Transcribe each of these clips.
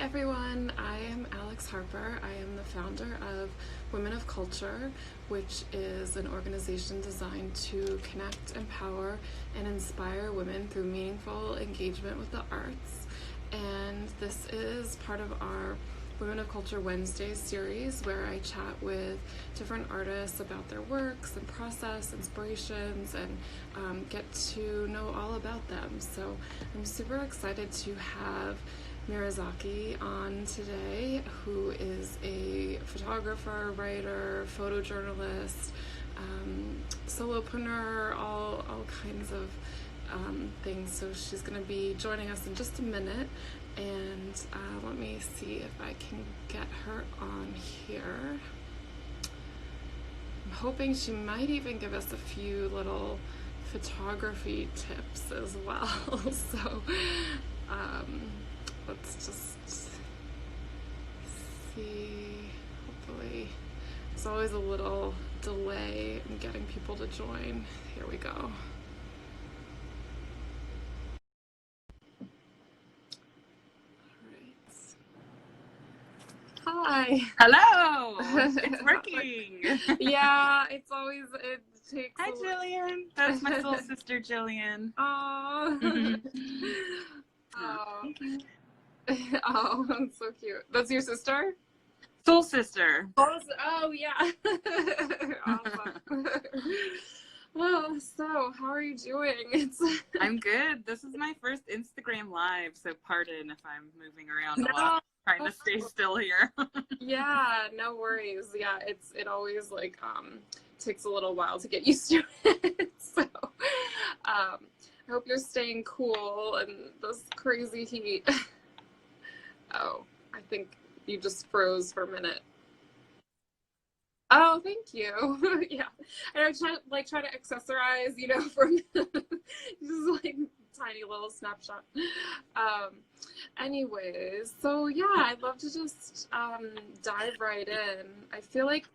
everyone, I am Alex Harper. I am the founder of Women of Culture, which is an organization designed to connect, empower, and inspire women through meaningful engagement with the arts. And this is part of our Women of Culture Wednesdays series, where I chat with different artists about their works and process, inspirations, and get to know all about them. So I'm super excited to have Mira Zaki on today, who is a photographer, writer, photojournalist, solopreneur, all kinds of things. So she's going to be joining us in just a minute, and let me see if I can get her on here. I'm hoping she might even give us a few little photography tips as well. So let's just see. Hopefully, there's always a little delay in getting people to join. Here we go. Hi. Hello. It's working. Yeah, it's always, it takes. Hi, Jillian. That's my soul sister, Jillian. Aww. Oh, oh, that's so cute. That's your sister? Soul sister. Oh yeah. Awesome. Well, so how are you doing? I'm good. This is my first Instagram live, so pardon if I'm moving around a lot. Trying to stay still here. Yeah, no worries. Yeah, it always takes a little while to get used to it. So I hope you're staying cool in this crazy heat. Oh, I think you just froze for a minute. Oh, thank you. Yeah, I try to accessorize, for a minute. Just like tiny little snapshot. Anyways, so yeah, I'd love to just dive right in. I feel like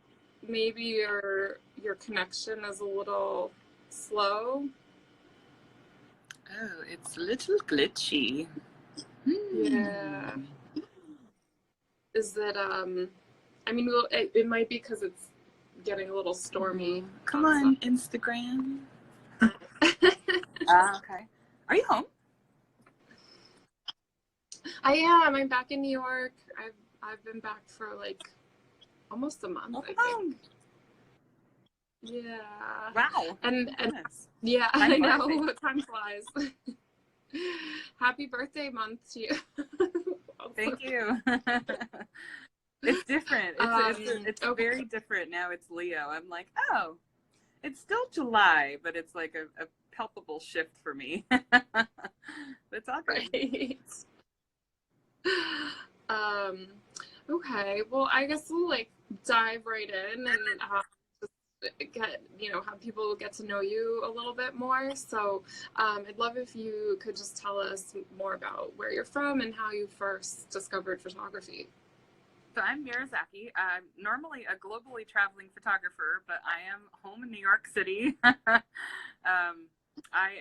maybe your connection is a little slow. Oh, it's a little glitchy. Yeah. Is it I mean, well, it might be because it's getting a little stormy. Come on, Instagram. Okay. Are you home? I am. I'm back in New York. I've been back for like almost a month, I think. Yeah. Wow. And yeah, I know. Time flies. Happy birthday month to you. Thank you. It's different. It's very different now. It's Leo. I'm like, oh, it's still July, but it's like a palpable shift for me. But it's all good. Right. Okay. Well, I guess we'll dive right in and just get have people get to know you a little bit more. So I'd love if you could just tell us more about where you're from and how you first discovered photography. So I'm Mira Zaki. I'm normally a globally traveling photographer, but I am home in New York City. I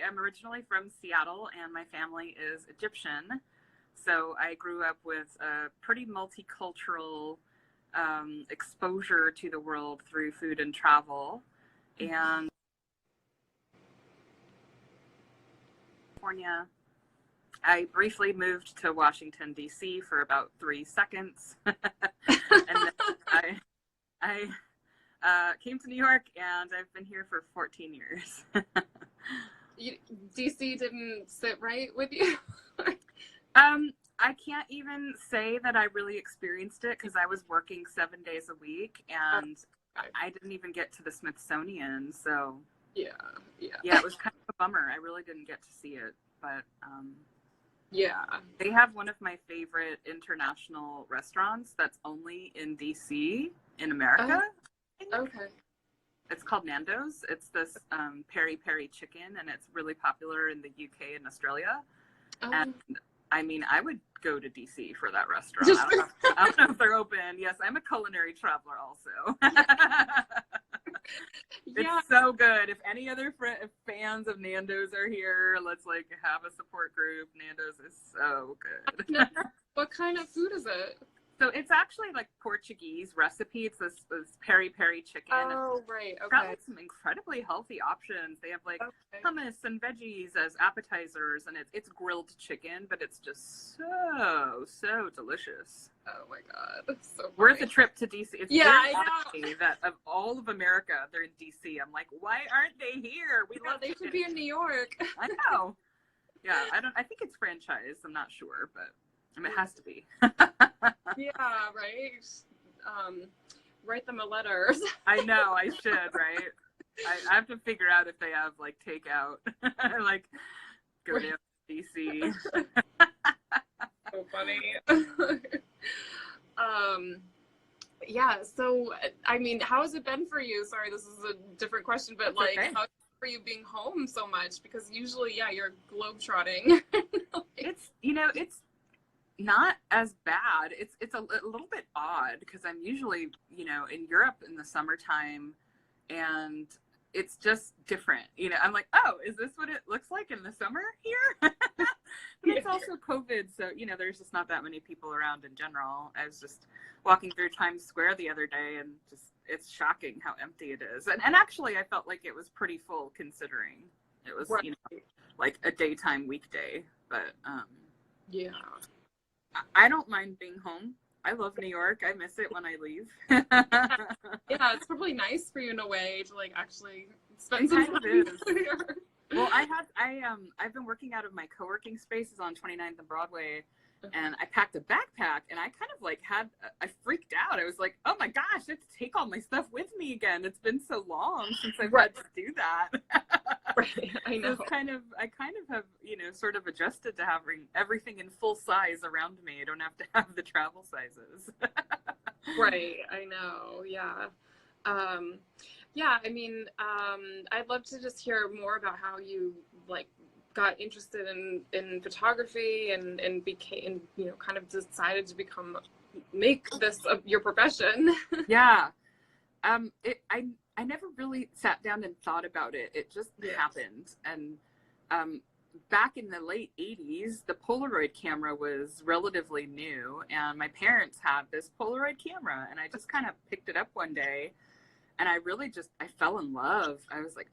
am originally from Seattle, and my family is Egyptian. So I grew up with a pretty multicultural exposure to the world through food and travel. And California, I briefly moved to Washington, D.C. for about 3 seconds. And then I came to New York, and I've been here for 14 years. DC didn't sit right with you? I can't even say that I really experienced it because I was working 7 days a week, and I didn't even get to the Smithsonian. So yeah, it was kind of a bummer. I really didn't get to see it, but yeah, they have one of my favorite international restaurants that's only in DC in America. Okay. It's called Nando's. It's this peri peri chicken, and it's really popular in the UK and Australia. And I mean, I would go to DC for that restaurant. I don't know if they're open. Yes, I'm a culinary traveler also. Yeah. It's so good. If any other fans of Nando's are here, let's have a support group. Nando's is so good. I've never What kind of food is it? So it's actually like Portuguese recipe. It's this peri peri chicken. Oh, right. It's Okay. got like some incredibly healthy options. They have like hummus and veggies as appetizers, and it's grilled chicken, but it's just so delicious. Oh my God. So worth a trip to DC. It's I know that of all of America, they're in DC. I'm like, why aren't they here? We love they chicken. should be in New York. I know. Yeah, I think it's franchised. I'm not sure, but I mean, it has to be. Yeah, right. Write them a letter. I know, I should, right? I have to figure out if they have like takeout. Like go to DC. So funny. Yeah, so I mean, how has it been for you? Sorry, this is a different question, but like how for you being home so much? Because usually, yeah, you're globetrotting. It's not as bad. It's a little bit odd because I'm usually, in Europe in the summertime, and it's just different. I'm like, oh, is this what it looks like in the summer here? But it's also COVID, so there's just not that many people around in general. I was just walking through Times Square the other day, and just it's shocking how empty it is. And actually, I felt like it was pretty full considering it was like a daytime weekday. But yeah. I don't mind being home. I love New York. I miss it when I leave. Yeah, it's probably nice for you in a way to like actually spend some time there. Well, I've been working out of my co-working spaces on 29th and Broadway, and I packed a backpack, and I kind of like I freaked out. I was like, oh my gosh, I have to take all my stuff with me again. It's been so long since I've had to do that. Right, I know. So I kind of have, sort of adjusted to having everything in full size around me. I don't have to have the travel sizes. Right, I know. Yeah. Yeah, I mean, I'd love to just hear more about how you like got interested in photography and became, kind of decided to make this your profession. Yeah. I never really sat down and thought about it. It just happened. And back in the late 80s, the Polaroid camera was relatively new, and my parents had this Polaroid camera, and I just kind of picked it up one day, and I fell in love. I was like,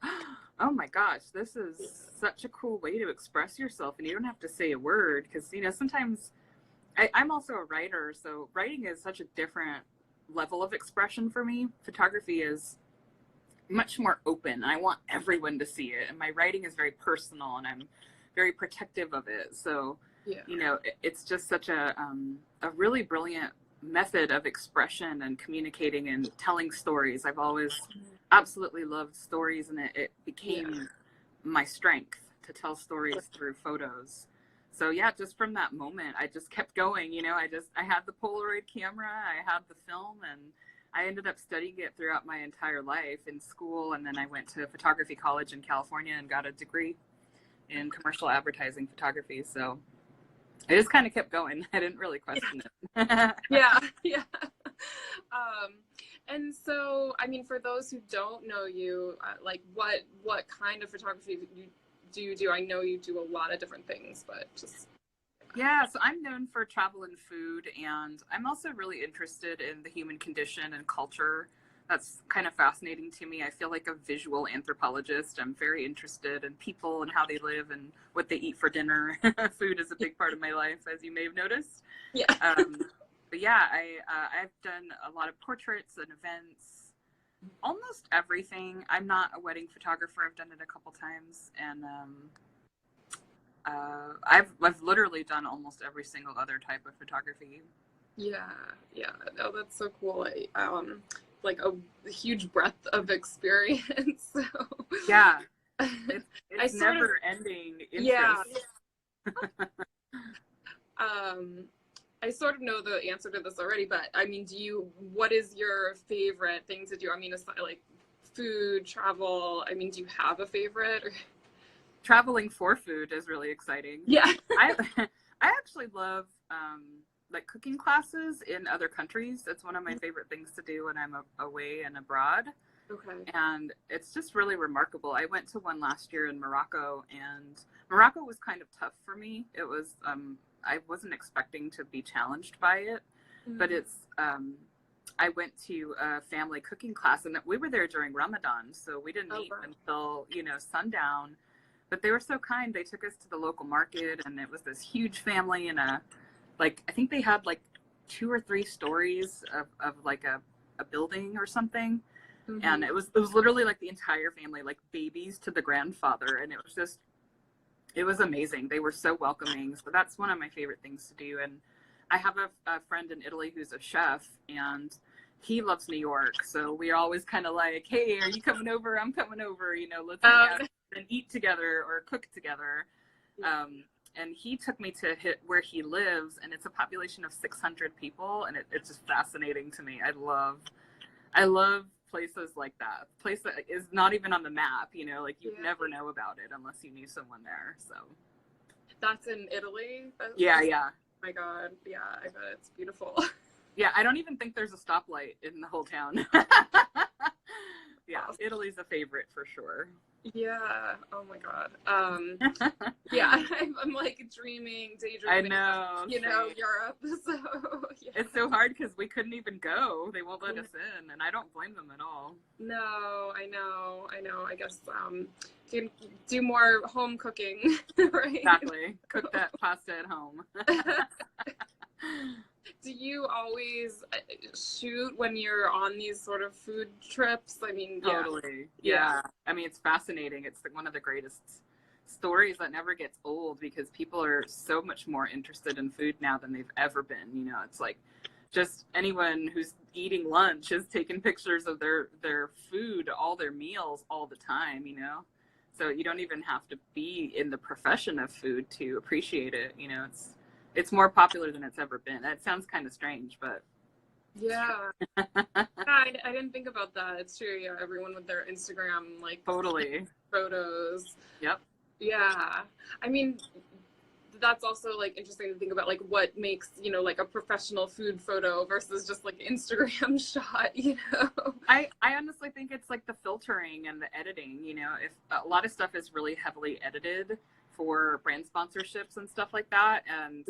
oh my gosh, this is such a cool way to express yourself, and you don't have to say a word, because sometimes I'm also a writer, so writing is such a different level of expression for me. Photography is much more open. I want everyone to see it, and my writing is very personal, and I'm very protective of it. So it's just such a really brilliant method of expression and communicating and telling stories. I've always absolutely loved stories, and it became my strength to tell stories through photos. So just from that moment, I just kept going. I had the Polaroid camera, I had the film, and I ended up studying it throughout my entire life in school, and then I went to photography college in California and got a degree in commercial advertising photography. So I just kind of kept going. I didn't really question it. Yeah. And so, I mean, for those who don't know you, like what kind of photography do you do? I know you do a lot of different things, but just... Yeah, so I'm known for travel and food, and I'm also really interested in the human condition and culture. That's kind of fascinating to me. I feel like a visual anthropologist. I'm very interested in people and how they live and what they eat for dinner. Food is a big part of my life, as you may have noticed. Yeah. But yeah, I've done a lot of portraits and events, almost everything. I'm not a wedding photographer. I've done it a couple times, and I've literally done almost every single other type of photography. Yeah. No, that's so cool. Like a huge breadth of experience. So. Yeah, it's never ending interest. Yeah. I sort of know the answer to this already, but I mean, what is your favorite thing to do? I mean, aside, like food, travel, I mean, do you have a favorite? Or... Traveling for food is really exciting. Yeah. I actually love like cooking classes in other countries. It's one of my favorite things to do when I'm away and abroad. Okay. And it's just really remarkable. I went to one last year in Morocco, and Morocco was kind of tough for me. It was I wasn't expecting to be challenged by it, but it's, I went to a family cooking class, and we were there during Ramadan, so we didn't eat until, you know, sundown. But they were so kind. They took us to the local market, and it was this huge family, and I think they had like 2 or 3 stories of like a building or something. And it was literally like the entire family, like babies to the grandfather, and it was amazing. They were so welcoming. So that's one of my favorite things to do. And I have a friend in Italy who's a chef, and he loves New York. So we're always kind of like, hey, are you coming over? I'm coming over. You know, let's hang out and eat together or cook together. And he took me to where he lives, and it's a population of 600 people, and it's just fascinating to me. I love places like that. A place that is not even on the map, you know, like you'd never know about it unless you knew someone there. So that's in Italy? Yeah. Oh my God. Yeah, I bet it's beautiful. Yeah, I don't even think there's a stoplight in the whole town. Yeah, Italy's a favorite for sure. Yeah. Oh my God. Yeah, I'm like daydreaming. I know. You know, Europe. So yeah. It's so hard because we couldn't even go. They won't let us in, and I don't blame them at all. No, I know. I guess can do more home cooking, right? Exactly. Cook that pasta at home. Do you always shoot when you're on these sort of food trips? I mean, totally. Yeah. I mean, it's fascinating. It's one of the greatest stories that never gets old because people are so much more interested in food now than they've ever been. You know, it's like just anyone who's eating lunch is taking pictures of their food, all their meals all the time, you know? So you don't even have to be in the profession of food to appreciate it. You know, it's more popular than it's ever been. That sounds kind of strange, but yeah. I didn't think about that. It's true. Yeah, everyone with their Instagram like totally photos. Yep. Yeah. I mean, that's also like interesting to think about, like what makes, you know, like a professional food photo versus just like Instagram shot, you know? I honestly think it's like the filtering and the editing, you know, if a lot of stuff is really heavily edited for brand sponsorships and stuff like that. And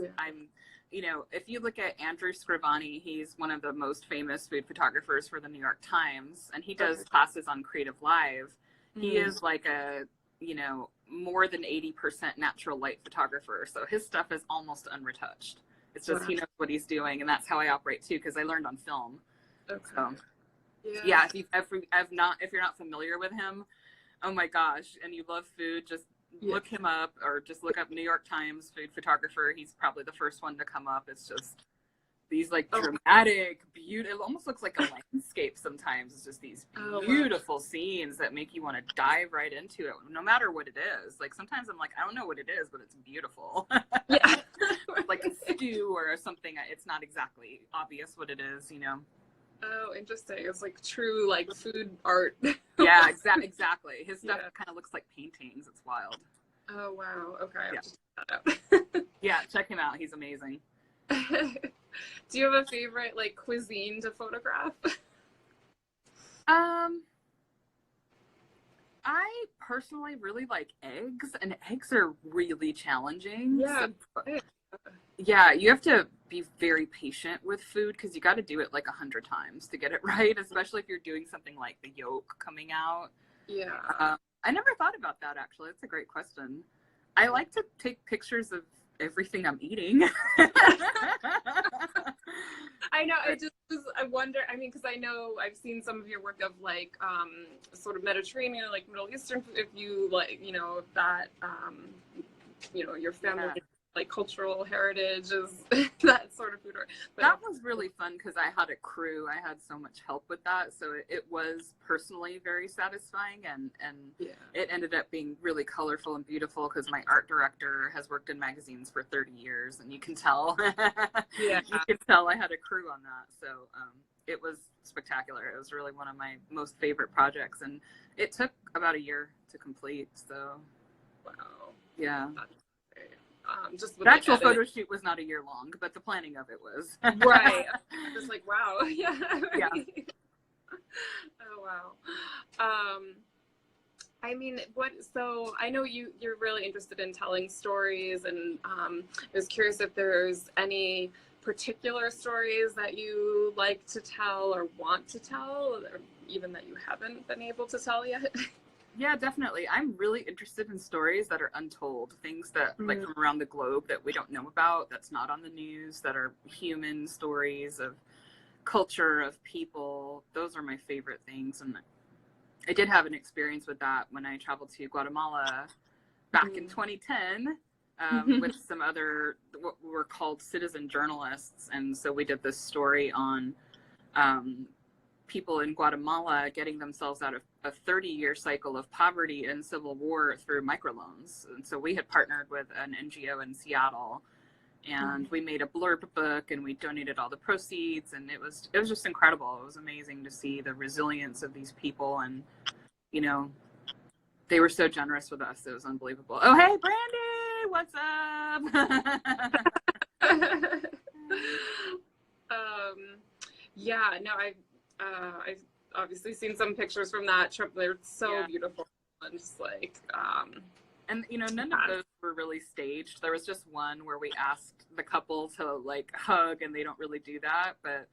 you know, if you look at Andrew Scrivani, he's one of the most famous food photographers for the New York Times, and he does classes on Creative Live. He is like a, you know, more than 80% natural light photographer. So his stuff is almost unretouched. It's just, he knows what he's doing. And that's how I operate too, because I learned on film. Okay. So, yeah, if you're not familiar with him, oh my gosh, and you love food, just look him up, or just look up New York Times food photographer. He's probably the first one to come up. It's just these like dramatic, beautiful, it almost looks like a landscape sometimes. It's just these beautiful scenes that make you want to dive right into it, no matter what it is. Like sometimes I'm like, I don't know what it is, but it's beautiful. Yeah. Like a stew or something. It's not exactly obvious what it is, you know? Oh, interesting. It's like true, like food art. Yeah, exactly. His stuff kind of looks like paintings. It's wild. Oh, wow. Okay. Yeah. I'll just check that out. Yeah, check him out. He's amazing. Do you have a favorite like cuisine to photograph? I personally really like eggs, and eggs are really challenging. Yeah. So, yeah, you have to be very patient with food because you got to do it like 100 times to get it right, especially if you're doing something like the yolk coming out. Yeah. I never thought about that, actually. It's a great question. I like to take pictures of everything I'm eating. I know. I wonder, I mean, because I know I've seen some of your work of like sort of Mediterranean, like Middle Eastern, if you like, you know, if that, you know, your family, like cultural heritage is that sort of food. But that was really fun because I had a crew. I had so much help with that. So it was personally very satisfying, and it ended up being really colorful and beautiful because my art director has worked in magazines for 30 years, and you can tell. You can tell I had a crew on that. So it was spectacular. It was really one of my most favorite projects, and it took about a year to complete. So wow. Yeah. Just the actual photo shoot was not a year long, but the planning of it was. Right. Just like, wow. Yeah. Yeah. Oh, wow. I mean, so I know you're really interested in telling stories, and I was curious if there's any particular stories that you like to tell or want to tell, or even that you haven't been able to tell yet. Yeah, definitely. I'm really interested in stories that are untold, things that like from around the globe that we don't know about, that's not on the news, that are human stories of culture, of people. Those are my favorite things. And I did have an experience with that when I traveled to Guatemala back in 2010 with some other, what were called citizen journalists. And so we did this story on people in Guatemala getting themselves out of a 30-year cycle of poverty and civil war through microloans. And so we had partnered with an NGO in Seattle, and we made a blurb book, and we donated all the proceeds, and it was just incredible. It was amazing to see the resilience of these people, and you know, they were so generous with us. It was unbelievable. Oh, hey, Brandy, what's up? Yeah, no, I've obviously seen some pictures from that trip. They're so beautiful, and just like and you know, none of those were really staged. There was just one where we asked the couple to like hug, and they don't really do that, but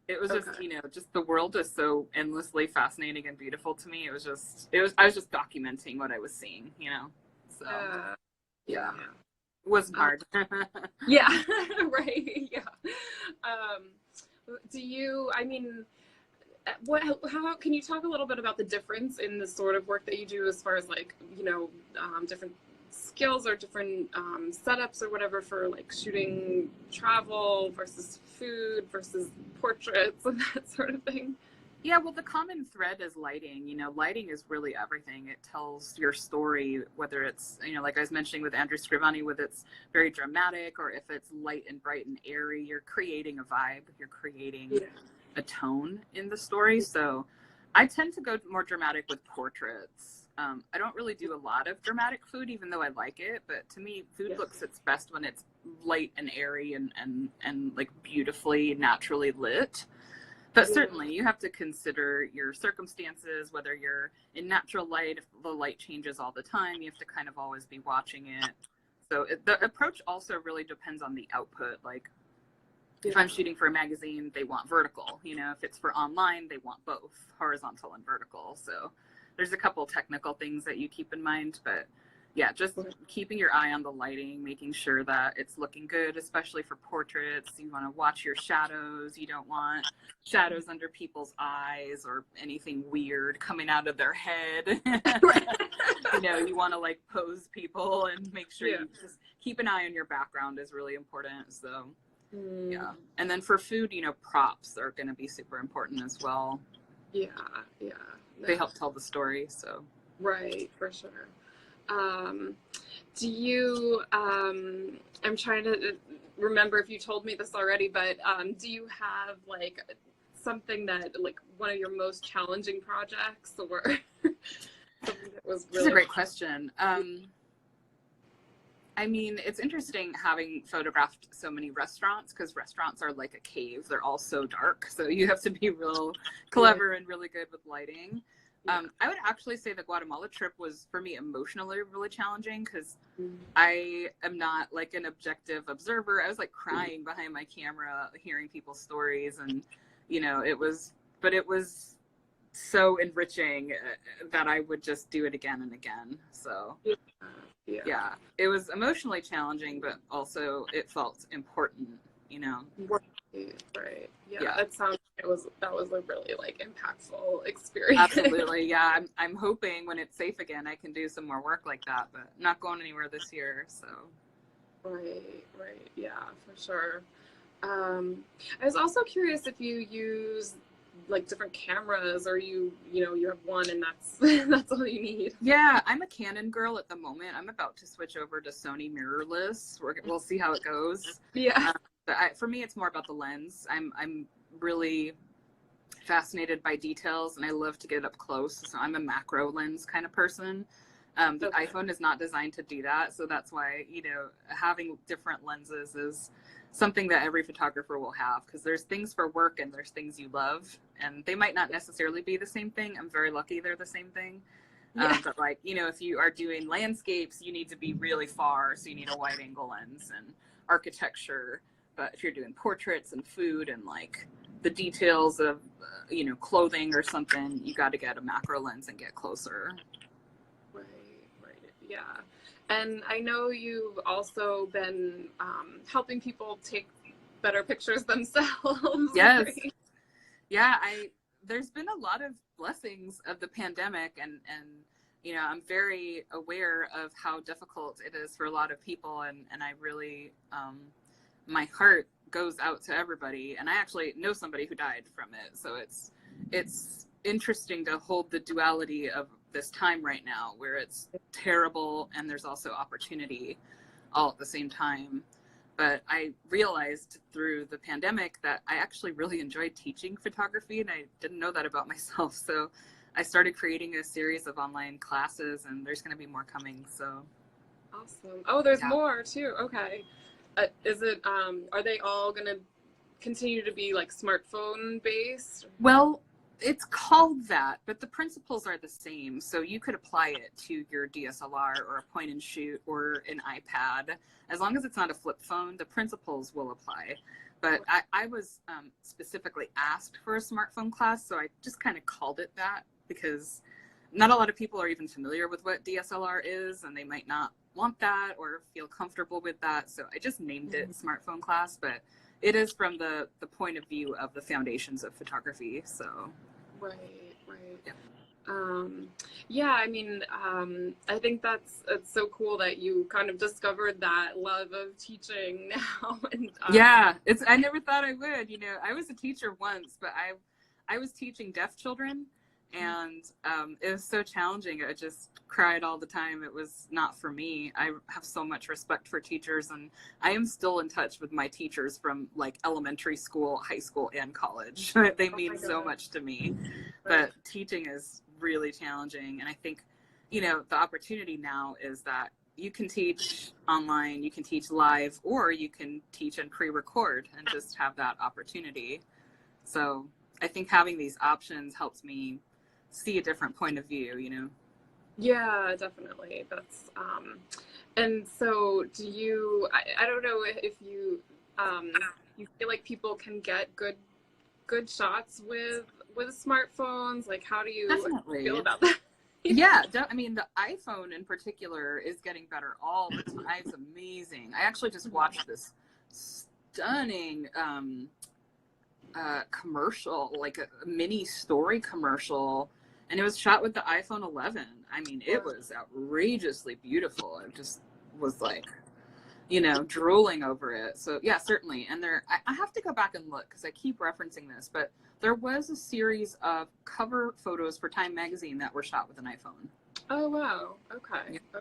it was just, you know, just the world is so endlessly fascinating and beautiful to me. I was just documenting what I was seeing, you know. So yeah. It wasn't hard. Yeah. Right. Yeah. How can you talk a little bit about the difference in the sort of work that you do as far as like, you know, different skills or different setups or whatever for like shooting travel versus food versus portraits and that sort of thing? Yeah, well, the common thread is lighting. You know, lighting is really everything. It tells your story, whether it's, you know, like I was mentioning with Andrew Scrivani, whether it's very dramatic or if it's light and bright and airy, you're creating a vibe, you're creating a tone in the story. So I tend to go more dramatic with portraits. I don't really do a lot of dramatic food, even though I like it. But to me, food looks its best when it's light and airy and like beautifully, naturally lit. But certainly you have to consider your circumstances, whether you're in natural light, if the light changes all the time, you have to kind of always be watching it. So the approach also really depends on the output. Like if I'm shooting for a magazine, they want vertical. You know, if it's for online, they want both horizontal and vertical. So there's a couple technical things that you keep in mind, but yeah, just keeping your eye on the lighting, making sure that it's looking good, especially for portraits. You want to watch your shadows. You don't want shadows under people's eyes or anything weird coming out of their head. You know, you want to like pose people and make sure you just keep an eye on your background is really important. So yeah. And then for food, you know, props are going to be super important as well. Yeah. They help tell the story. So right, for sure. Do you, I'm trying to remember if you told me this already, but do you have like something that like one of your most challenging projects or something that was really... That's a great question. I mean, it's interesting having photographed so many restaurants because restaurants are like a cave. They're all so dark. So you have to be real clever and really good with lighting. I would actually say the Guatemala trip was, for me, emotionally really challenging because I am not like an objective observer. I was like crying behind my camera, hearing people's stories. And, you know, it was so enriching that I would just do it again and again. So, yeah, it was emotionally challenging, but also it felt important, you know. Right. Yeah. That sounds that was a really like impactful experience. Absolutely. Yeah. I'm hoping when it's safe again, I can do some more work like that, but not going anywhere this year. So. Right. Yeah, for sure. I was also curious if you use like different cameras or you have one and that's all you need. Yeah, I'm a Canon girl at the moment. I'm about to switch over to Sony mirrorless. We'll see how it goes. Yeah. But for me, it's more about the lens. I'm really fascinated by details and I love to get up close. So I'm a macro lens kind of person. The iPhone is not designed to do that. So that's why, you know, having different lenses is something that every photographer will have because there's things for work and there's things you love and they might not necessarily be the same thing. I'm very lucky they're the same thing. But like, you know, if you are doing landscapes, you need to be really far. So you need a wide angle lens, and architecture. But if you're doing portraits and food and like the details of, you know, clothing or something, you got to get a macro lens and get closer. Right. Yeah. And I know you've also been helping people take better pictures themselves. Yes. Right? Yeah. There's been a lot of blessings of the pandemic, and you know, I'm very aware of how difficult it is for a lot of people. And I really, my heart goes out to everybody. And I actually know somebody who died from it. So it's interesting to hold the duality of this time right now, where it's terrible and there's also opportunity all at the same time. But I realized through the pandemic that I actually really enjoyed teaching photography, and I didn't know that about myself. So I started creating a series of online classes, and there's going to be more coming. So awesome. Oh, there's more too. Okay. Is it, are they all going to continue to be like smartphone based? Well, it's called that, but the principles are the same. So you could apply it to your DSLR or a point and shoot or an iPad. As long as it's not a flip phone, the principles will apply. But I was specifically asked for a smartphone class, so I just kind of called it that, because not a lot of people are even familiar with what DSLR is, and they might not want that or feel comfortable with that. So I just named it smartphone class, but it is from the point of view of the foundations of photography. So right. Yeah, I mean, I think it's so cool that you kind of discovered that love of teaching now. And, yeah, I never thought I would. You know, I was a teacher once, but I was teaching deaf children, and it was so challenging. I just cried all the time. It was not for me. I have so much respect for teachers, and I am still in touch with my teachers from like elementary school, high school, and college. They mean so much to me. But teaching is really challenging, and I think, you know, the opportunity now is that you can teach online, you can teach live, or you can teach and pre-record and just have that opportunity. So I think having these options helps me see a different point of view, you know? Yeah, definitely. That's, and so do you, I don't know if you, you feel like people can get good shots with smartphones? Like, how do you feel about that? Yeah, I mean, the iPhone in particular is getting better all the time. It's amazing. I actually just watched this stunning commercial, like a mini story commercial, and it was shot with the iPhone 11. I mean, it was outrageously beautiful. It just was like, you know, drooling over it. So yeah, certainly. And I have to go back and look because I keep referencing this, but there was a series of cover photos for Time magazine that were shot with an iPhone. Oh, wow. Okay. Yeah.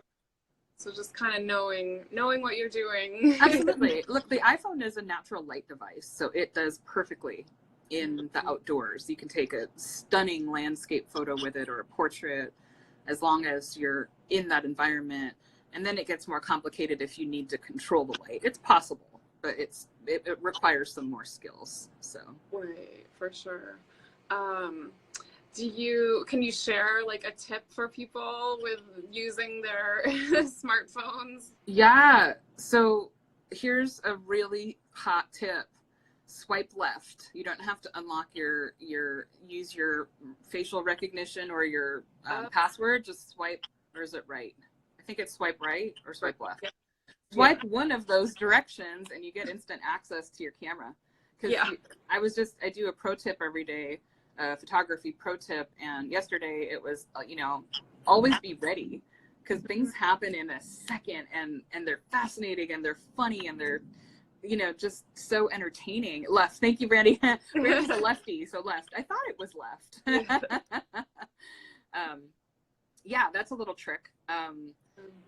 So just kind of knowing what you're doing. Absolutely. Look, the iPhone is a natural light device, so it does perfectly in the outdoors. You can take a stunning landscape photo with it, or a portrait, as long as you're in that environment. And then it gets more complicated if you need to control the light. It's possible, but it requires some more skills. So right, for sure. Can you share like a tip for people with using their smartphones? Yeah. So here's a really hot tip. Swipe left. You don't have to unlock use your facial recognition or your password. Just swipe, or is it right? I think it's swipe right or swipe left. Yeah. Swipe one of those directions and you get instant access to your camera. Because I do a pro tip every day, photography pro tip, and yesterday it was, you know, always be ready, because things happen in a second, and they're fascinating and they're funny and they're, you know, just so entertaining. Left. Thank you, Brandy. Brandy's a lefty, so left. I thought it was left. Yeah, that's a little trick.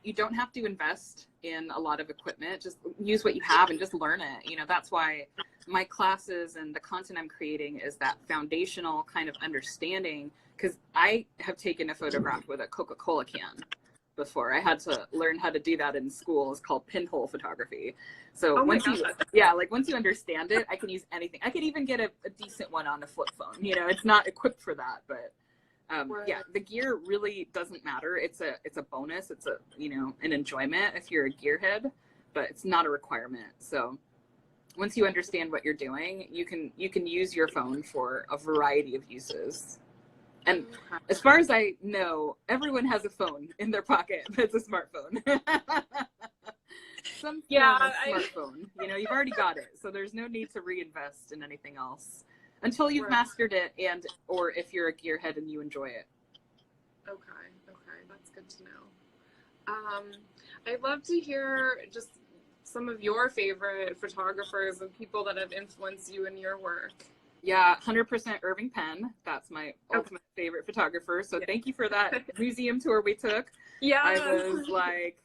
You don't have to invest in a lot of equipment. Just use what you have and just learn it. You know, that's why my classes and the content I'm creating is that foundational kind of understanding, because I have taken a photograph with a Coca-Cola can before. I had to learn how to do that in school. It's called pinhole photography. So once you understand it, I can use anything. I could even get a decent one on a flip phone. You know, it's not equipped for that, but Yeah, the gear really doesn't matter. It's a bonus. It's a, an enjoyment if you're a gearhead, but it's not a requirement. So once you understand what you're doing, you can use your phone for a variety of uses. And as far as I know, everyone has a phone in their pocket that's a smartphone. Some form of smartphone. You've already got it, so there's no need to reinvest in anything else until you've mastered it, or if you're a gearhead and you enjoy it. Okay, that's good to know. I'd love to hear just some of your favorite photographers and people that have influenced you in your work. Yeah, 100% Irving Penn. That's my ultimate favorite photographer. So thank you for that museum tour we took. Yeah. I was like,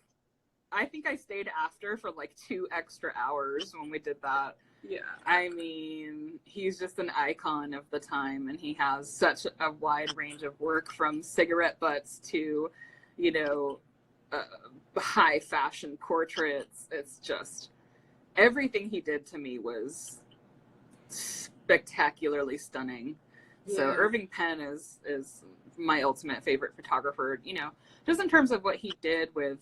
I think I stayed after for like 2 extra hours when we did that. Yeah. I mean, he's just an icon of the time, and he has such a wide range of work, from cigarette butts to, high fashion portraits. It's just, everything he did to me was spectacularly stunning. Yeah. So Irving Penn is my ultimate favorite photographer, just in terms of what he did with,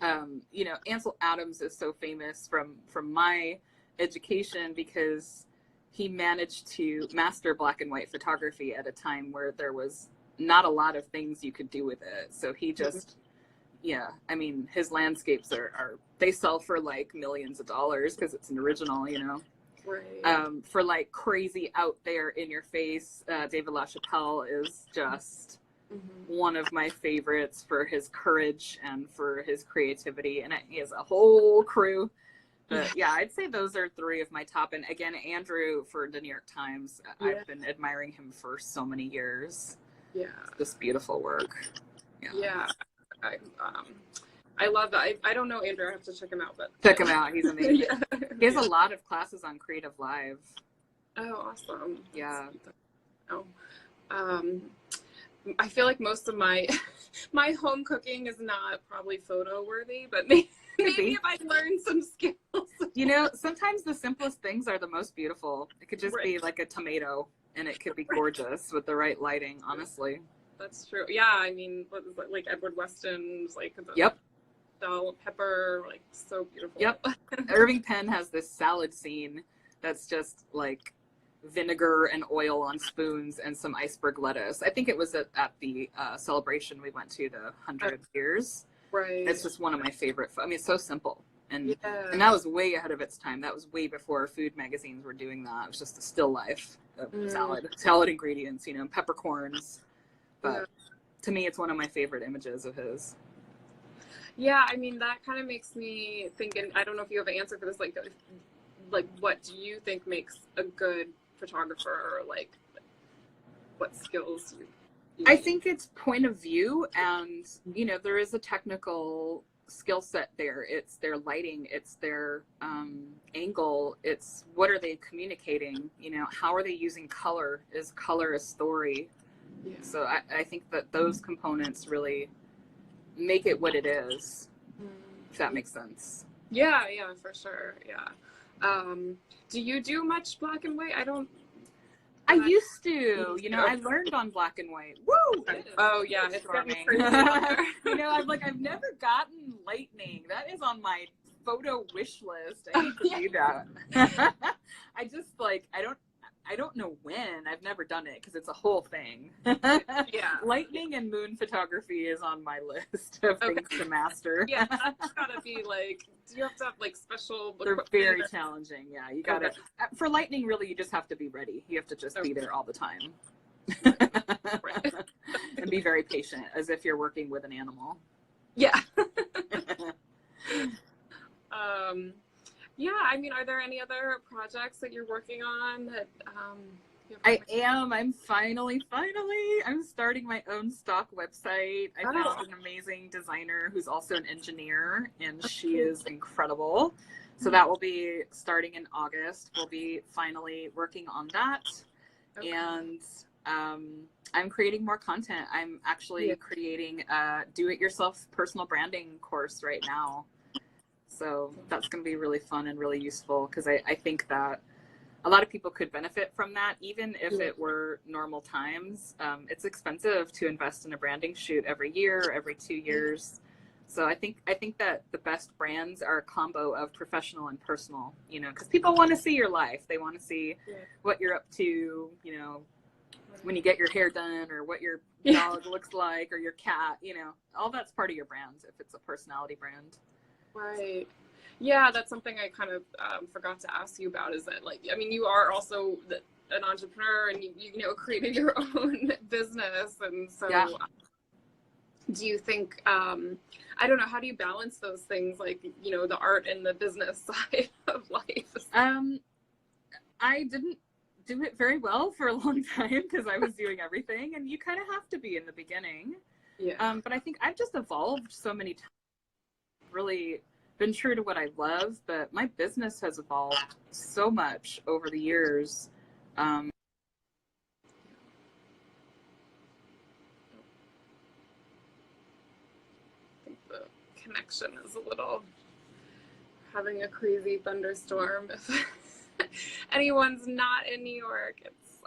Ansel Adams is so famous from my education because he managed to master black and white photography at a time where there was not a lot of things you could do with it. So he just, I mean, his landscapes are they sell for like millions of dollars because it's an original, Right. For like crazy out there in your face, David LaChapelle is just one of my favorites for his courage and for his creativity, and he has a whole crew. But yeah, I'd say those are 3 of my top. And again, Andrew for the New York Times, I've been admiring him for so many years. Yeah, just beautiful work. Yeah. I love that. I don't know Andrew. I have to check him out, but check him out. He's amazing. He has a lot of classes on Creative Live. Oh, awesome. Yeah. I feel like most of my home cooking is not probably photo worthy, but maybe if I learn some skills. Sometimes the simplest things are the most beautiful. It could just be like a tomato, and it could be gorgeous with the right lighting, honestly. That's true. Yeah, I mean, like Edward Weston's, like bell pepper, like so beautiful. Yep. Irving Penn has this salad scene that's just like vinegar and oil on spoons and some iceberg lettuce. I think it was at the celebration we went to, the 100 years. Right. It's just one of my favorite. I mean, it's so simple. And that was way ahead of its time. That was way before food magazines were doing that. It was just a still life of salad ingredients, peppercorns. But to me, it's one of my favorite images of his. Yeah, I mean, that kind of makes me think, and I don't know if you have an answer for this, like what do you think makes a good photographer, or like what skills you I think it's point of view, and there is a technical skill set there. It's their lighting, it's their angle, it's what are they communicating, how are they using color? Is color a story? So I think that those components really make it what it is, if that makes sense. Yeah, for sure. Yeah. Do you do much black and white? I used to, I learned on black and white. Woo! Oh yeah, it's getting crazy. I've never gotten lightning. That is on my photo wish list. I need to do that. I just I don't know when. I've never done it because it's a whole thing. Lightning and moon photography is on my list of things to master. Yeah, that's gotta be like, do you have to have like special? They're very challenging. Yeah, you gotta. For lightning, really, you just have to be ready. You have to just be there all the time. And be very patient, as if you're working with an animal. Yeah. Yeah, I mean, are there any other projects that you're working on that I'm finally, I'm starting my own stock website. I found an amazing designer who's also an engineer, and she is incredible. So that will be starting in August. We'll be finally working on that. And I'm creating more content. I'm actually creating a do-it-yourself personal branding course right now. So that's going to be really fun and really useful, because I think that a lot of people could benefit from that, even if it were normal times. It's expensive to invest in a branding shoot every year, every 2 years. So I think that the best brands are a combo of professional and personal, you know, because people want to see your life. They want to see what you're up to, you know, when you get your hair done, or what your dog looks like, or your cat, you know, all that's part of your brand if it's a personality brand. Right. Yeah, that's something I kind of forgot to ask you about, is that, like, I mean, you are also an entrepreneur, and you know, created your own business. And so do you think, I don't know, how do you balance those things, like, you know, the art and the business side of life? I didn't do it very well for a long time because I was doing everything, and you kind of have to be in the beginning. But I think I've just evolved so many times, really been true to what I love, but my business has evolved so much over the years. I think the connection is a little, having a crazy thunderstorm. If anyone's not in New York, it's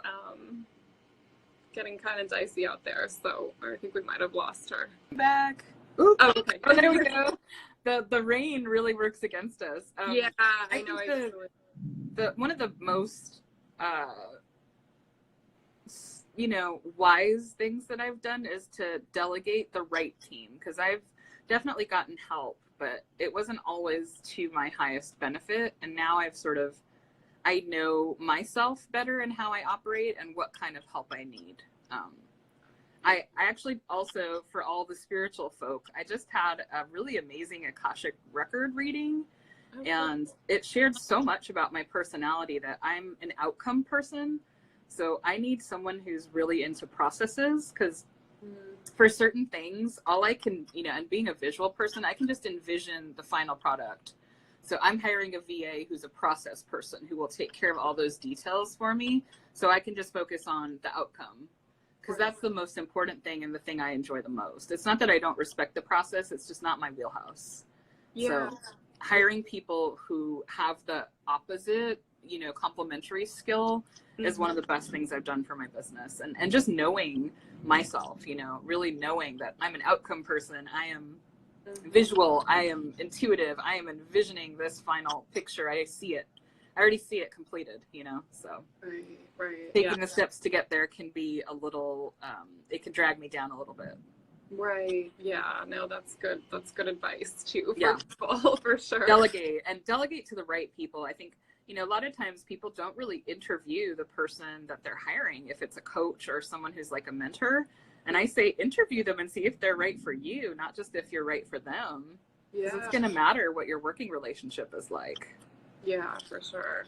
getting kind of dicey out there, so I think we might have lost her. Back. Ooh. Oh, okay. Oh, there we go. The rain really works against us. Yeah, I know. One of the most you know, wise things that I've done is to delegate the right team, because I've definitely gotten help, but it wasn't always to my highest benefit. And now I know myself better and how I operate and what kind of help I need. I actually also, for all the spiritual folk, I just had a really amazing Akashic record reading, and it shared so much about my personality that I'm an outcome person. So I need someone who's really into processes, because for certain things, all I can, you know, and being a visual person, I can just envision the final product. So I'm hiring a VA who's a process person who will take care of all those details for me, so I can just focus on the outcome, because that's the most important thing and the thing I enjoy the most. It's not that I don't respect the process, it's just not my wheelhouse. So hiring people who have the opposite, you know, complementary skill is one of the best things I've done for my business. And just knowing myself, you know, really knowing that I'm an outcome person, I am visual, I am intuitive, I am envisioning this final picture. I already see it completed, you know, so taking the steps to get there can be a little, it can drag me down a little bit. Right. Yeah. No, that's good. That's good advice too for people, for sure. Delegate to the right people. I think, you know, a lot of times people don't really interview the person that they're hiring, if it's a coach or someone who's like a mentor. And I say, interview them and see if they're right for you, not just if you're right for them. Because it's going to matter what your working relationship is like. Yeah, for sure.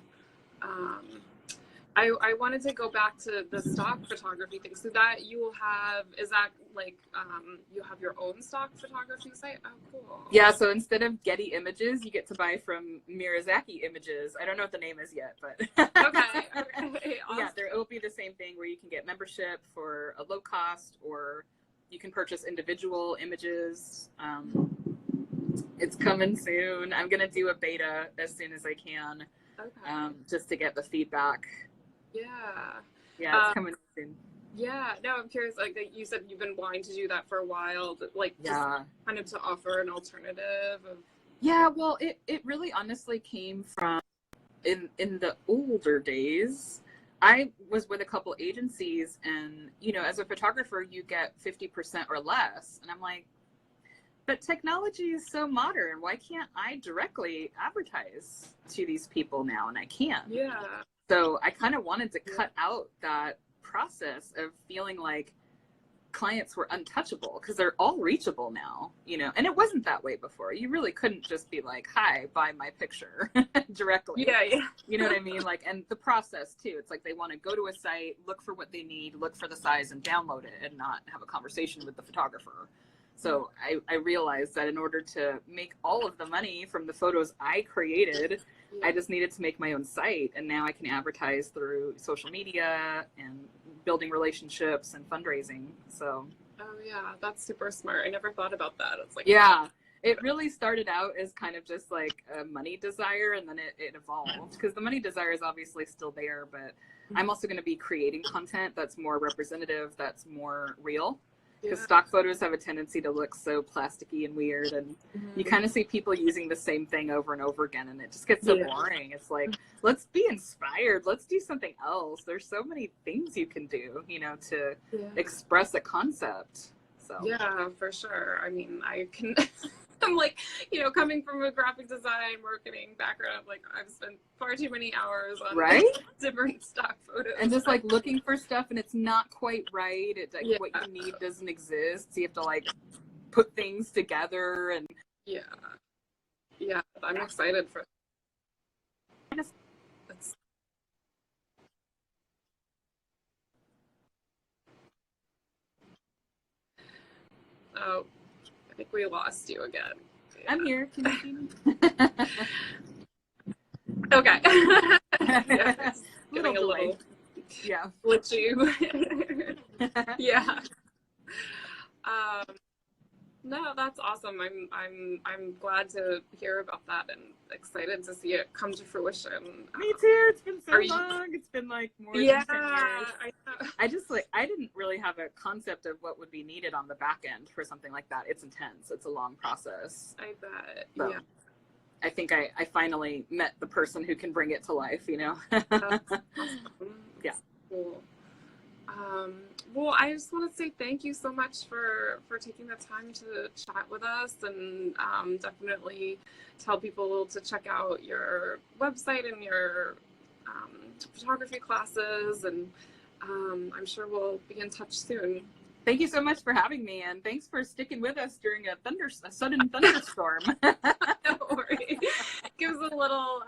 I wanted to go back to the stock photography thing. So that you will have, is that like, you have your own stock photography site? Oh, cool. Yeah, so instead of Getty Images, you get to buy from Mira Zaki Images. I don't know what the name is yet, but okay. Awesome. Yeah, there will be the same thing where you can get membership for a low cost, or you can purchase individual images. It's coming soon. I'm gonna do a beta as soon as I can, just to get the feedback. Yeah, it's coming soon. Yeah, no, I'm curious, like you said, you've been wanting to do that for a while, like just kind of to offer an alternative of... Yeah, well, it really honestly came from in the older days. I was with a couple agencies, and, you know, as a photographer, you get 50% or less. And I'm like, but technology is so modern. Why can't I directly advertise to these people now? And I can. Yeah. So I kind of wanted to cut out that process of feeling like clients were untouchable, because they're all reachable now, you know, and it wasn't that way before. You really couldn't just be like, hi, buy my picture directly. Yeah. You know what I mean? Like, and the process too, it's like they want to go to a site, look for what they need, look for the size, and download it, and not have a conversation with the photographer. So I realized that in order to make all of the money from the photos I created, I just needed to make my own site. And now I can advertise through social media and building relationships and fundraising. So. Oh yeah, that's super smart. I never thought about that. It's like, yeah. it really started out as kind of just like a money desire, and then it evolved, because the money desire is obviously still there, but I'm also going to be creating content that's more representative, that's more real, because stock photos have a tendency to look so plasticky and weird, and you kind of see people using the same thing over and over again, and it just gets so boring. It's like, let's be inspired, let's do something else. There's so many things you can do, you know, to express a concept. So yeah, for sure. I mean, I can I'm like, you know, coming from a graphic design marketing background, like I've spent far too many hours on different stock photos and just like looking for stuff, and it's not quite right. It's like what you need doesn't exist, so you have to like put things together. And I'm excited for it's oh, I think we lost you again. I'm here. Can you see me? Okay. Getting a little glitchy. Yeah. No, that's awesome. I'm glad to hear about that and excited to see it come to fruition. Me too. It's been so long. It's been like more than 10 years. I didn't really have a concept of what would be needed on the back end for something like that. It's intense. It's a long process. I bet. So I think I finally met the person who can bring it to life, you know? That's awesome. Yeah. Cool. Well, I just want to say thank you so much for taking the time to chat with us, and definitely tell people to check out your website and your photography classes, and I'm sure we'll be in touch soon. Thank you so much for having me, and thanks for sticking with us during a sudden thunderstorm. No worries. Gives a little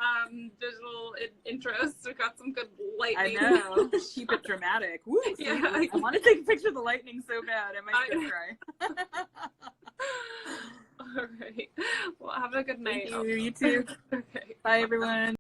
visual interest. We got some good lightning. I know. Keep it dramatic. Woo, yeah. I want to take a picture of the lightning so bad. I might just cry. All right. Well, have a good night. Thank you. You too. Okay. Bye, everyone.